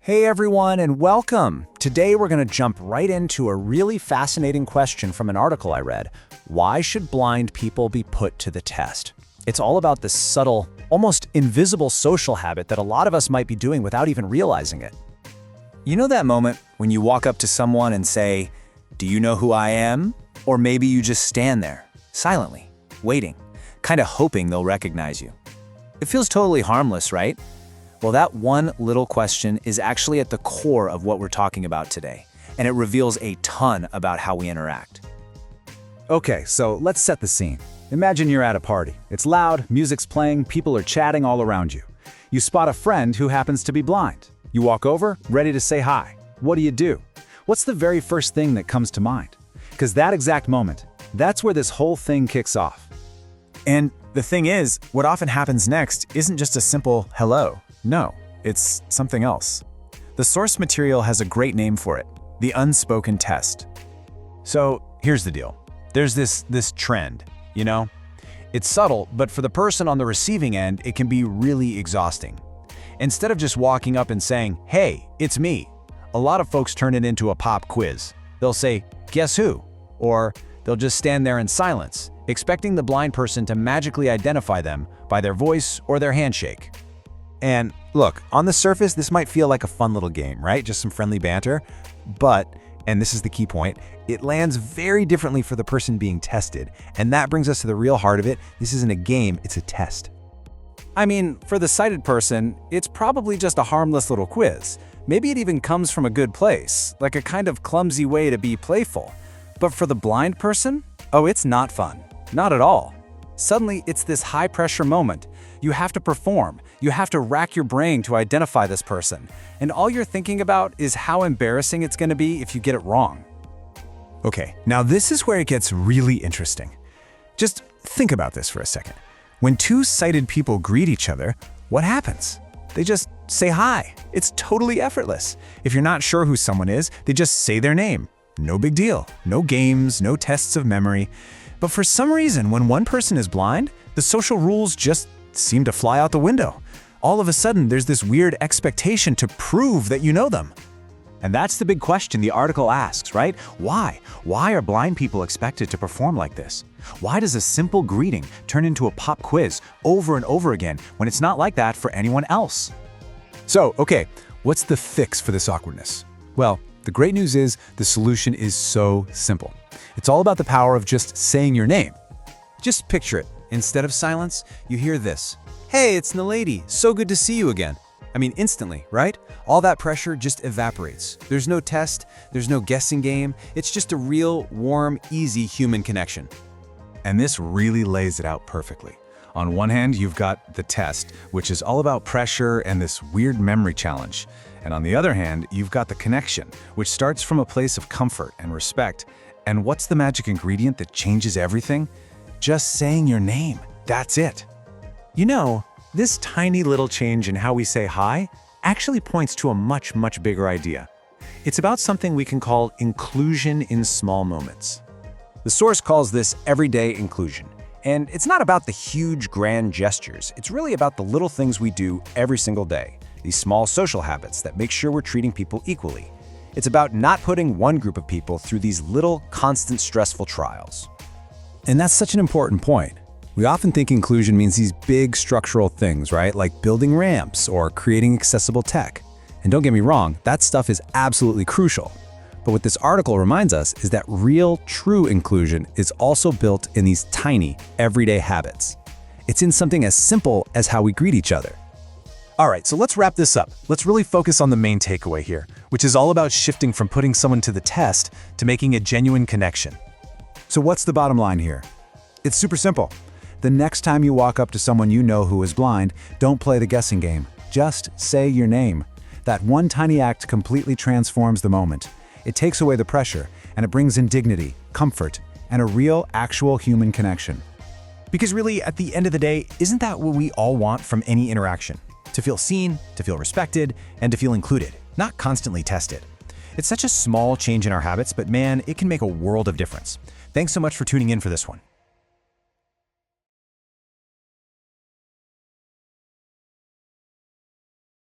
Hey everyone, and welcome! Today we're going to jump right into a really fascinating question from an article I read. Why should blind people be put to the test? It's all about this subtle, almost invisible social habit that a lot of us might be doing without even realizing it. You know that moment when you walk up to someone and say, "Do you know who I am?" Or maybe you just stand there, silently, waiting, kind of hoping they'll recognize you. It feels totally harmless, right? Well, that one little question is actually at the core of what we're talking about today, and it reveals a ton about how we interact. Okay, so let's set the scene. Imagine you're at a party. It's loud, music's playing, people are chatting all around you. You spot a friend who happens to be blind. You walk over, ready to say hi. What do? What's the very first thing that comes to mind? Because that exact moment, that's where this whole thing kicks off. And the thing is, what often happens next isn't just a simple hello. No, it's something else. The source material has a great name for it, the unspoken test. So here's the deal. There's this trend, you know? It's subtle, but for the person on the receiving end, it can be really exhausting. Instead of just walking up and saying, "Hey, it's me," a lot of folks turn it into a pop quiz. They'll say, "Guess who?" Or they'll just stand there in silence, expecting the blind person to magically identify them by their voice or their handshake. And look, on the surface, this might feel like a fun little game, right? Just some friendly banter. But, and this is the key point, it lands very differently for the person being tested. And that brings us to the real heart of it. This isn't a game, it's a test. I mean, for the sighted person, it's probably just a harmless little quiz. Maybe it even comes from a good place, like a kind of clumsy way to be playful. But for the blind person, oh, it's not fun. Not at all. Suddenly, it's this high-pressure moment. You have to perform. You have to rack your brain to identify this person. And all you're thinking about is how embarrassing it's going to be if you get it wrong. Okay, now this is where it gets really interesting. Just think about this for a second. When two sighted people greet each other, what happens? They just say hi. It's totally effortless. If you're not sure who someone is, they just say their name. No big deal. No games, no tests of memory. But for some reason, when one person is blind, the social rules just seem to fly out the window. All of a sudden, there's this weird expectation to prove that you know them. And that's the big question the article asks, right? Why? Why are blind people expected to perform like this? Why does a simple greeting turn into a pop quiz over and over again when it's not like that for anyone else? So, okay, what's the fix for this awkwardness? Well, the great news is the solution is so simple. It's all about the power of just saying your name. Just picture it. Instead of silence, you hear this. "Hey, it's Naledi. So good to see you again." I mean, instantly, right? All that pressure just evaporates. There's no test, there's no guessing game. It's just a real, warm, easy human connection. And this really lays it out perfectly. On one hand, you've got the test, which is all about pressure and this weird memory challenge. And on the other hand, you've got the connection, which starts from a place of comfort and respect. And what's the magic ingredient that changes everything? Just saying your name. That's it. You know, this tiny little change in how we say hi actually points to a much, much bigger idea. It's about something we can call inclusion in small moments. The source calls this everyday inclusion. And it's not about the huge, grand gestures. It's really about the little things we do every single day, these small social habits that make sure we're treating people equally. It's about not putting one group of people through these little, constant, stressful trials. And that's such an important point. We often think inclusion means these big structural things, right? Like building ramps or creating accessible tech. And don't get me wrong, that stuff is absolutely crucial. But what this article reminds us is that real, true inclusion is also built in these tiny, everyday habits. It's in something as simple as how we greet each other. All right, so let's wrap this up. Let's really focus on the main takeaway here, which is all about shifting from putting someone to the test to making a genuine connection. So what's the bottom line here? It's super simple. The next time you walk up to someone you know who is blind, don't play the guessing game. Just say your name. That one tiny act completely transforms the moment. It takes away the pressure, and it brings in dignity, comfort, and a real, actual human connection. Because really, at the end of the day, isn't that what we all want from any interaction? To feel seen, to feel respected, and to feel included, not constantly tested. It's such a small change in our habits, but man, it can make a world of difference. Thanks so much for tuning in for this one.